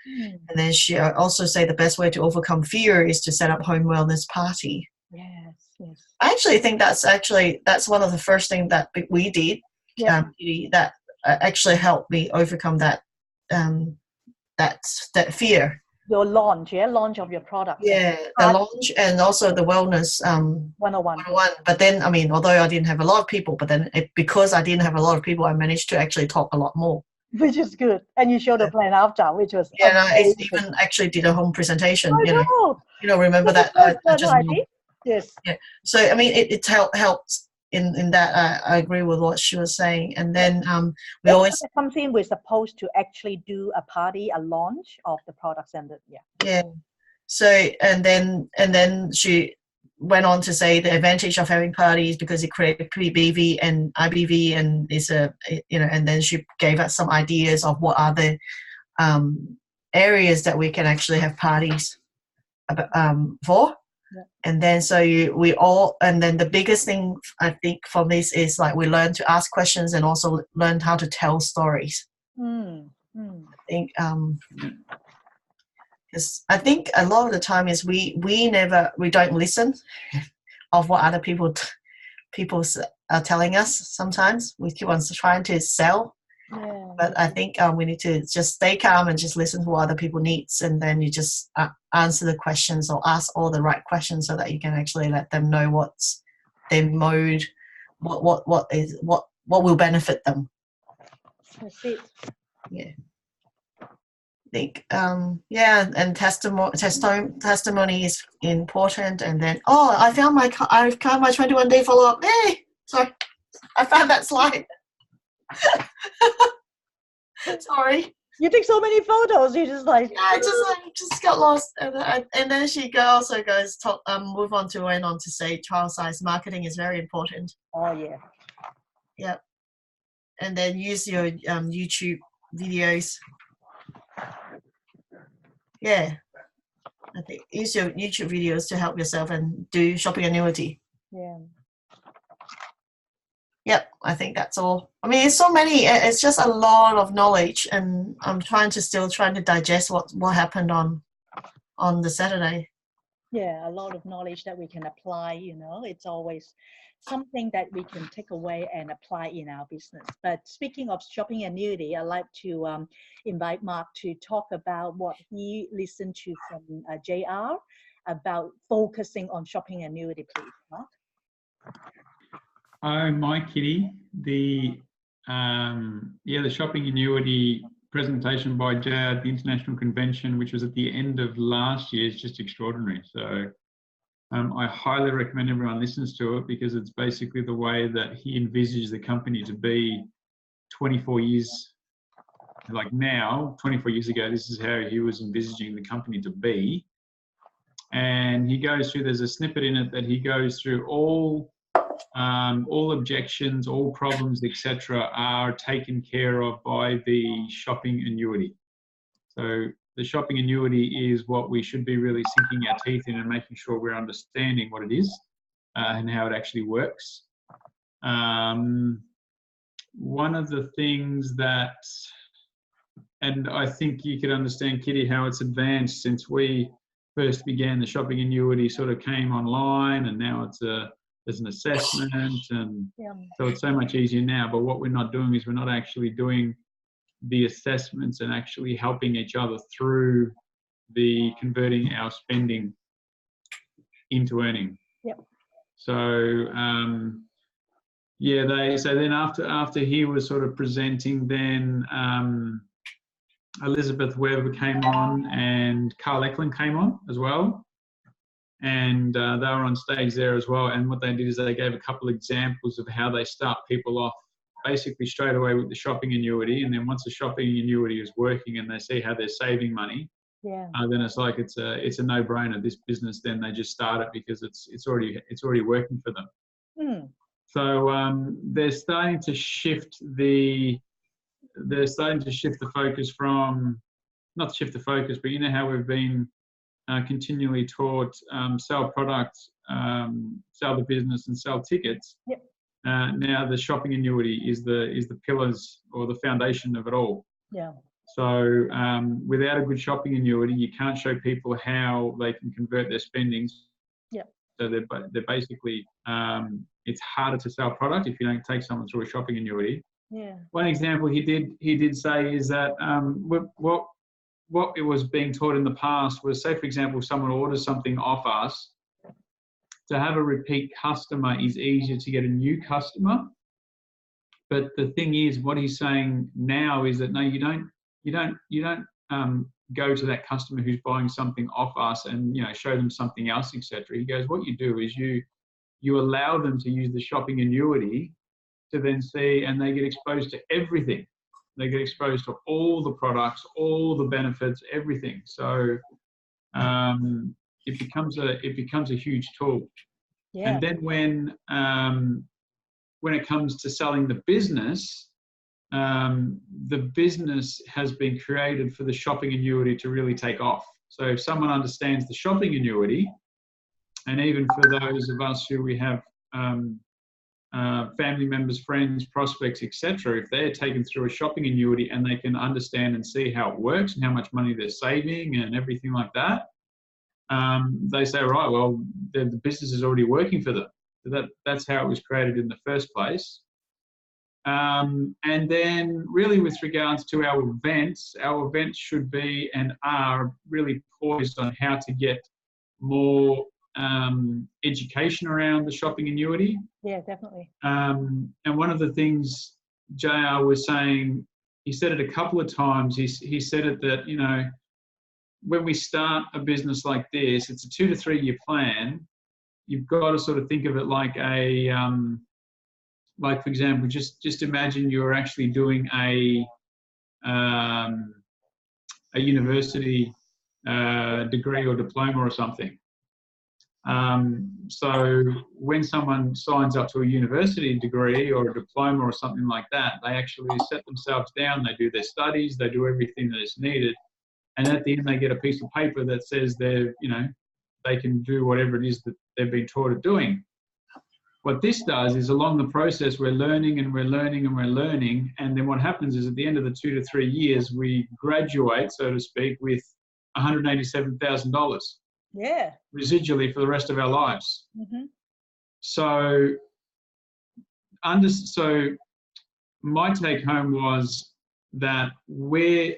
then she also say the best way to overcome fear is to set up home wellness party. Yes. I actually think that's one of the first things that we did. That actually helped me overcome that fear. Your launch of your product. Yeah, the launch and also the wellness 101. But then, although I didn't have a lot of people, but then because I didn't have a lot of people, I managed to actually talk a lot more. Which is good. And you showed the plan after, which was I even actually did a home presentation. Remember that? Yes. Yeah. So it helped in that. I agree with what she was saying. And then we always something we're supposed to actually do a party, a launch of the products and So and then she went on to say the advantage of having parties because it creates PBV and IBV and and then she gave us some ideas of what are the areas that we can actually have parties for. And then and then the biggest thing I think from this is like we learn to ask questions and also learn how to tell stories. I think because I think a lot of the time is we don't listen of what other people are telling us. Sometimes we keep on trying to sell. But I think we need to just stay calm and just listen to what other people needs, and then you just answer the questions or ask all the right questions so that you can actually let them know what's their mode, what will benefit them. That's it. Yeah. I think and testimony is important. And then I found my 21-day follow-up. Hey, sorry, I found that slide. Sorry. You take so many photos. You just like. Yeah, I just got lost, and then she also goes went on to say trial size marketing is very important. Oh yeah. Yeah, and then use your YouTube videos. Yeah, I think use your YouTube videos to help yourself and do shopping annuity. Yeah. Yep, I think that's all. It's so many. It's just a lot of knowledge, and I'm trying to digest what happened on the Saturday. Yeah, a lot of knowledge that we can apply. It's always something that we can take away and apply in our business. But speaking of shopping annuity, I'd like to invite Mark to talk about what he listened to from JR about focusing on shopping annuity, please, Mark. Oh, my kitty, the shopping annuity presentation by JR at the International Convention, which was at the end of last year, is just extraordinary. So I highly recommend everyone listens to it because it's basically the way that he envisages the company to be 24 years like now, 24 years ago, this is how he was envisaging the company to be. And he goes through, there's a snippet in it that he goes through all objections, all problems, etc., are taken care of by the shopping annuity. So the shopping annuity is what we should be really sinking our teeth in and making sure we're understanding what it is and how it actually works. One of the things that, and I think you could understand, Kitty, how it's advanced since we first began. The shopping annuity sort of came online, and now it's there's an assessment, and so it's so much easier now. But what we're not doing is we're not actually doing the assessments and actually helping each other through the converting our spending into earning. Yep. So yeah, so then after he was sort of presenting, then Elizabeth Webb came on and Carl Eklund came on as well, and they were on stage there as well. And what they did is they gave a couple of examples of how they start people off basically straight away with the shopping annuity, and then once the shopping annuity is working and they see how they're saving money, then it's like it's a no-brainer. This business, then they just start it because it's already working for them. So they're starting to shift the focus from, not shift the focus, but you know how we've been continually taught sell products, sell the business, and sell tickets. Yep. Now the shopping annuity is the pillars or the foundation of it all. Yeah. So without a good shopping annuity, you can't show people how they can convert their spendings. Yeah. So they're basically it's harder to sell product if you don't take someone through a shopping annuity. Yeah. One example he did say is that what it was being taught in the past was, say for example, someone orders something off us. To have a repeat customer is easier to get a new customer. But the thing is, what he's saying now is that no, you don't go to that customer who's buying something off us and show them something else, etc. He goes, what you do is you allow them to use the shopping annuity to then see, and they get exposed to everything. They get exposed to all the products, all the benefits, everything. So it becomes a huge tool. Yeah. And then when it comes to selling the business has been created for the shopping annuity to really take off. So if someone understands the shopping annuity, and even for those of us who we have family members, friends, prospects, etc., if they're taken through a shopping annuity and they can understand and see how it works and how much money they're saving and everything like that, they say, right, well, the business is already working for them. So that's how it was created in the first place. And then really with regards to our events should be and are really poised on how to get more education around the shopping annuity. Yeah, definitely. And one of the things JR was saying, he said it a couple of times, he said it that, when we start a business like this, it's a 2 to 3 year plan. You've got to sort of think of it like like for example, just imagine you're actually doing a university degree or diploma or something. So when someone signs up to a university degree or a diploma or something like that, they actually set themselves down, they do their studies, they do everything that is needed, and at the end they get a piece of paper that says they can do whatever it is that they've been taught at doing. What this does is along the process we're learning and we're learning and we're learning, and then what happens is at the end of the 2 to 3 years we graduate, so to speak, with $187,000. Yeah. Residually for the rest of our lives. Mm-hmm. So my take home was that where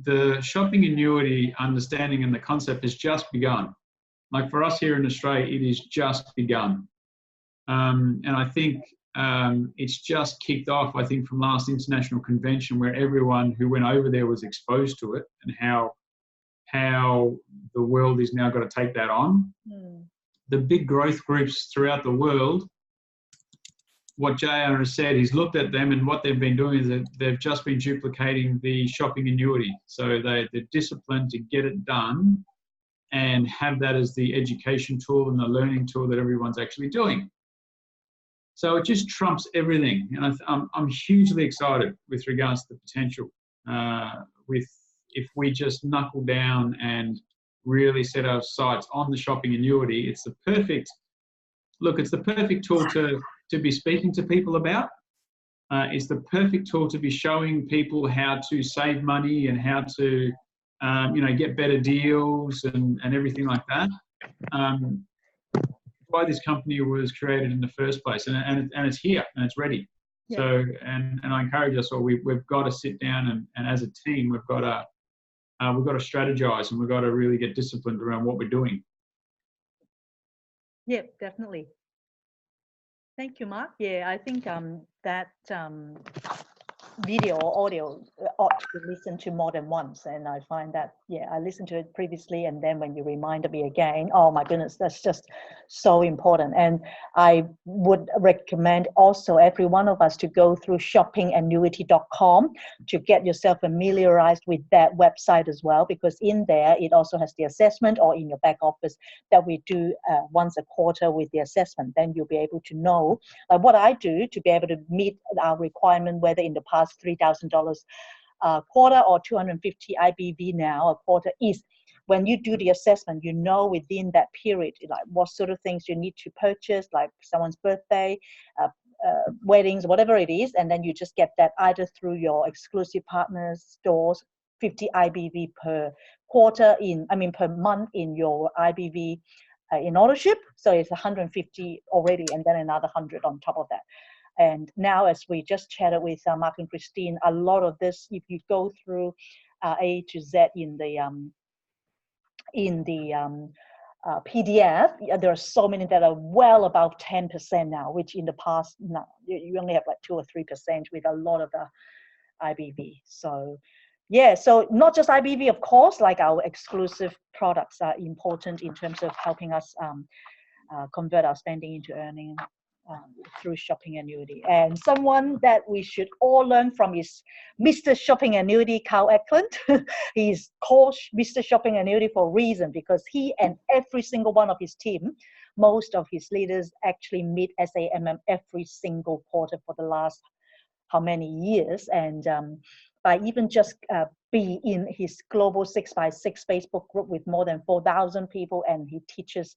the shopping annuity understanding and the concept has just begun. Like for us here in Australia, it is just begun. And I think it's just kicked off, I think, from last international convention where everyone who went over there was exposed to it and how the world is now got to take that on. The big growth groups throughout the world what JR has said, he's looked at them, and what they've been doing is that they've just been duplicating the shopping annuity. So they're disciplined to get it done and have that as the education tool and the learning tool that everyone's actually doing. So it just trumps everything. And I'm hugely excited with regards to the potential. If we just knuckle down and really set our sights on the shopping annuity, it's the perfect tool to be speaking to people about. It's the perfect tool to be showing people how to save money and how to, get better deals and everything like that. Why this company was created in the first place, and it's here and it's ready. Yeah. So, and I encourage us all. We've got to sit down and as a team, we've got to strategize, and we've got to really get disciplined around what we're doing. Yeah, definitely. Thank you, Mark. Yeah, I think that video or audio ought to be listened to more than once, and I find that, yeah, I listened to it previously, and then when you reminded me again, oh my goodness, that's just so important. And I would recommend also every one of us to go through shoppingannuity.com to get yourself familiarized with that website as well, because in there it also has the assessment, or in your back office that we do once a quarter with the assessment. Then you'll be able to know what I do to be able to meet our requirement, whether in the past $3,000 a quarter or 250 IBV now a quarter, is when you do the assessment, you know within that period, like what sort of things you need to purchase, like someone's birthday, weddings, whatever it is, and then you just get that either through your exclusive partners stores, 50 IBV per quarter per month in your IBV in ownership. So it's 150 already, and then another 100 on top of that. And now, as we just chatted with Mark and Christine, a lot of this, if you go through A to Z in the PDF, there are so many that are well above 10% now, which in the past, no, you only have like 2 or 3% with a lot of the IBV. So yeah, so not just IBV, of course, like our exclusive products are important in terms of helping us convert our spending into earning through shopping annuity. And someone that we should all learn from is Mr. Shopping Annuity, Carl Eklund. He's called Mr. Shopping Annuity for a reason, because he and every single one of his team, most of his leaders actually meet SAMM every single quarter for the last how many years. And by even just be in his global 6x6 Facebook group with more than 4,000 people, and he teaches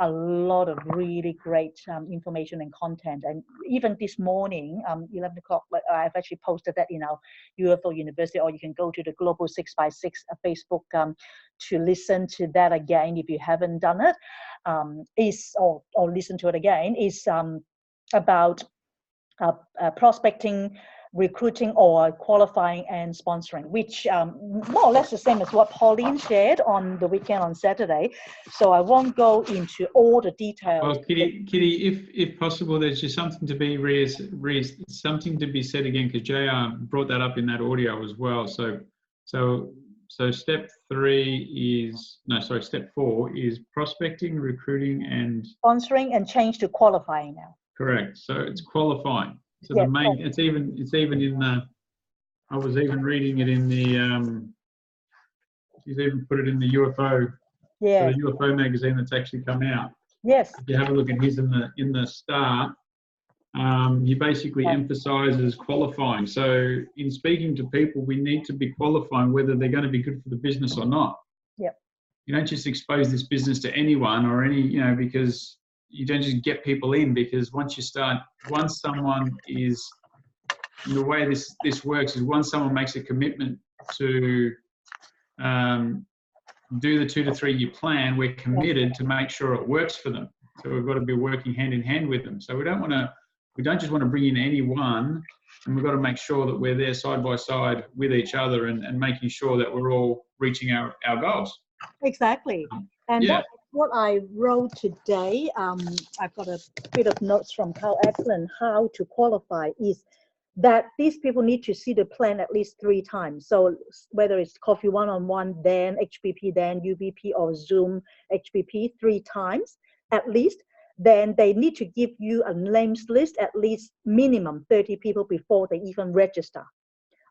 a lot of really great information and content. And even this morning, 11 o'clock, I've actually posted that in our UFO University, or you can go to the Global 6x6 Facebook to listen to that again if you haven't done it, or listen to it again, is about prospecting, recruiting, or qualifying and sponsoring, which more or less the same as what Pauline shared on the weekend on Saturday. So I won't go into all the details. Well, Kitty, if possible, there's just something to be something to be said again, because JR brought that up in that audio as well. So step 4 is prospecting, recruiting, and sponsoring, and change to qualifying now. Correct. So it's qualifying. So yeah, the main, it's even in the, I was even reading it in the, he's even put it in the UFO, yeah, so the UFO magazine that's actually come out. Yes. If you have a look at his in the start, he basically emphasizes qualifying. So in speaking to people, we need to be qualifying whether they're going to be good for the business or not. Yep. You don't just expose this business to anyone or any, because you don't just get people in, because once someone is, the way this works is once someone makes a commitment to do the 2 to 3 year plan, we're committed to make sure it works for them. So we've got to be working hand in hand with them. So we don't just want to bring in anyone, and we've got to make sure that we're there side by side with each other and making sure that we're all reaching our goals. Exactly. And yeah. What I wrote today, I've got a bit of notes from Carl Eklund, how to qualify, is that these people need to see the plan at least 3 times. So whether it's coffee one-on-one, then HBP, then UBP, or Zoom HBP 3 times at least. then they need to give you a names list, at least minimum 30 people before they even register.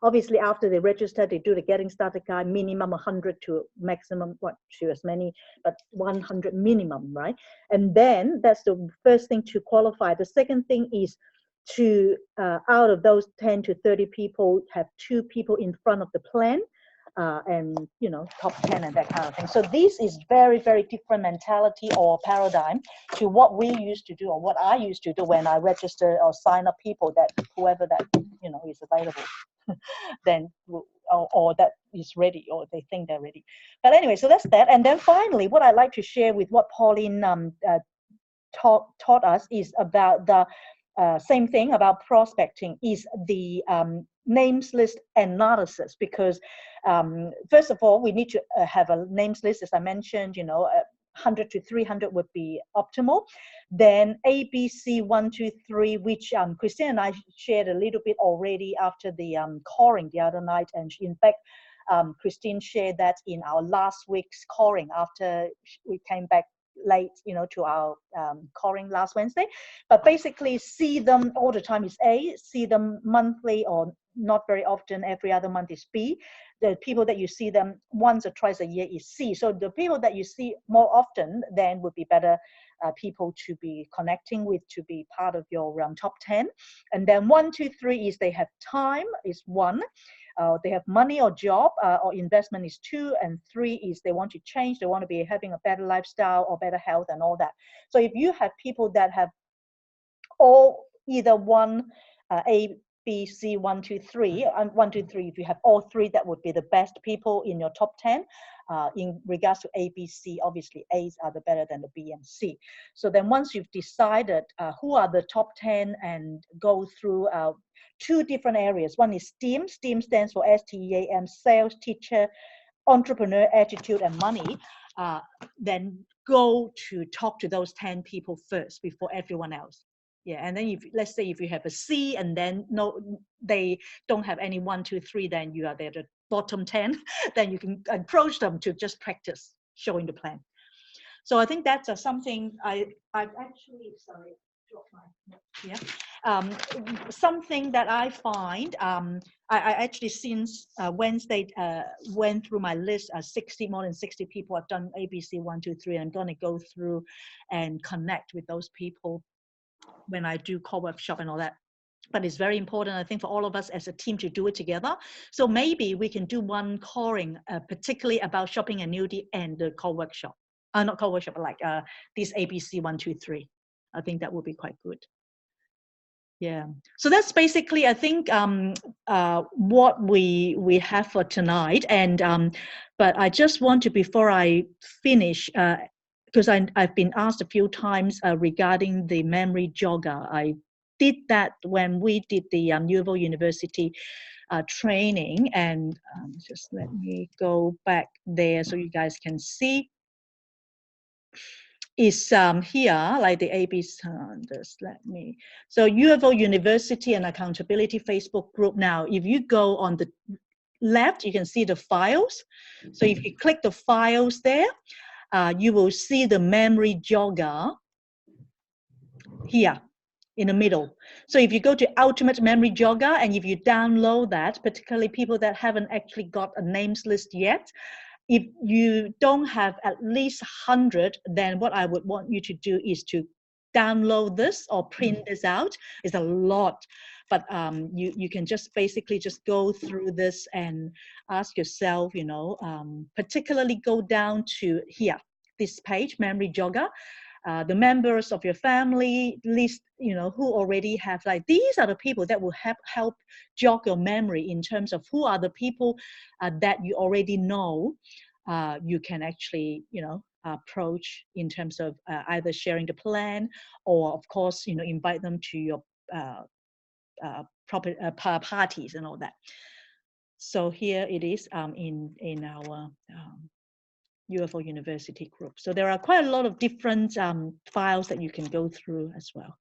Obviously, after they register, they do the getting started guide, minimum 100 to maximum, what, to as many, but 100 minimum, right? And then that's the first thing to qualify. The second thing is to, out of those 10 to 30 people, have 2 people in front of the plan, and, you know, top 10 and that kind of thing. So this is very, very different mentality or paradigm to what we used to do, or what I used to do when I register or sign up people, that whoever that, you know, is available. Then or that is ready, or they think they're ready. But anyway, so that's that. And then finally, what I'd like to share with what Pauline taught us is about the same thing about prospecting, is the names list analysis. Because first of all, we need to have a names list, as I mentioned, you know, 100 to 300 would be optimal. Then ABC 1, 2, 3, which Christine and I shared a little bit already after the calling the other night, and in fact, Christine shared that in our last week's calling after we came back late, you know, to our calling last Wednesday. But basically, see them all the time is A, see them monthly or not very often, every other month is B. The people that you see them once or twice a year is C. So the people that you see more often then would be better people to be connecting with, to be part of your top 10. And then 1, 2, 3 is they have time, is 1. They have money or job or investment is 2, and 3 is they want to change, they want to be having a better lifestyle or better health and all that. So if you have people that have all either one, A, B, C, 1, 2, 3, and 1, 2, 3, if you have all 3, that would be the best people in your top 10. In regards to A, B, C, obviously A's are the better than the B and C. So then once you've decided who are the top 10 and go through 2 different areas. One is STEAM. STEAM stands for STEAM, sales, teacher, entrepreneur, attitude, and money. Then go to talk to those 10 people first before everyone else. Yeah, and then if, let's say if you have a C and then no, they don't have any 1, 2, 3, then you are there the bottom 10, then you can approach them to just practice showing the plan. So I think that's something I've actually, sorry, dropped my, yeah. Something that I find, I actually since Wednesday went through my list, more than 60 people have done ABC 1, 2, 3. I'm gonna go through and connect with those people when I do core workshop and all that. But it's very important, I think, for all of us as a team to do it together. So maybe we can do one coring, particularly about shopping annuity and the core workshop. Not core workshop, but like this ABC 1, 2, 3. I think that would be quite good. Yeah. So that's basically, I think, what we have for tonight. And but I just want to, before I finish, because I've been asked a few times regarding the memory jogger. I did that when we did the UofO University training, and just let me go back there so you guys can see. Is here, like the ABC, just let me, so UofO University and Accountability Facebook group. Now, if you go on the left, you can see the files. So if you click the files there, you will see the memory jogger here in the middle. So if you go to Ultimate Memory Jogger, and if you download that, particularly people that haven't actually got a names list yet, if you don't have at least 100, then what I would want you to do is to download this or print this out. It's a lot, but you can just basically just go through this and ask yourself, you know, particularly go down to here, this page, Memory Jogger. The members of your family list, you know, who already have, like, these are the people that will help jog your memory in terms of who are the people that you already know you can actually, you know, approach in terms of either sharing the plan or, of course, you know, invite them to your parties and all that. So here it is in our UofO University group. So there are quite a lot of different files that you can go through as well.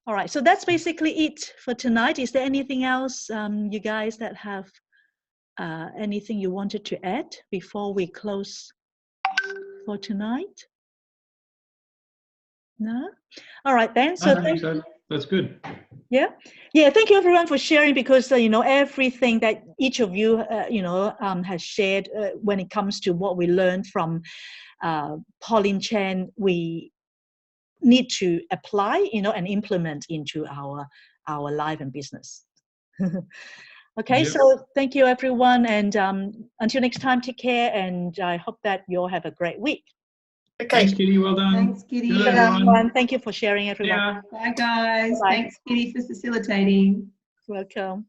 All right, so that's basically it for tonight. Is there anything else, you guys, that have anything you wanted to add before we close for tonight? No? All right then. I So don't think so. That's good. yeah. Thank you everyone for sharing, because everything that each of you has shared when it comes to what we learned from Pauline Cheng, we need to apply and implement into our life and business. Okay, Yep. so thank you everyone, and until next time, take care, and I hope that you all have a great week. Okay. Thanks, Kitty. Well done. Thanks, Kitty. Good, Good, everyone. Thank you for sharing, everyone. Yeah. Bye, guys. Bye. Thanks, Kitty, for facilitating. Welcome.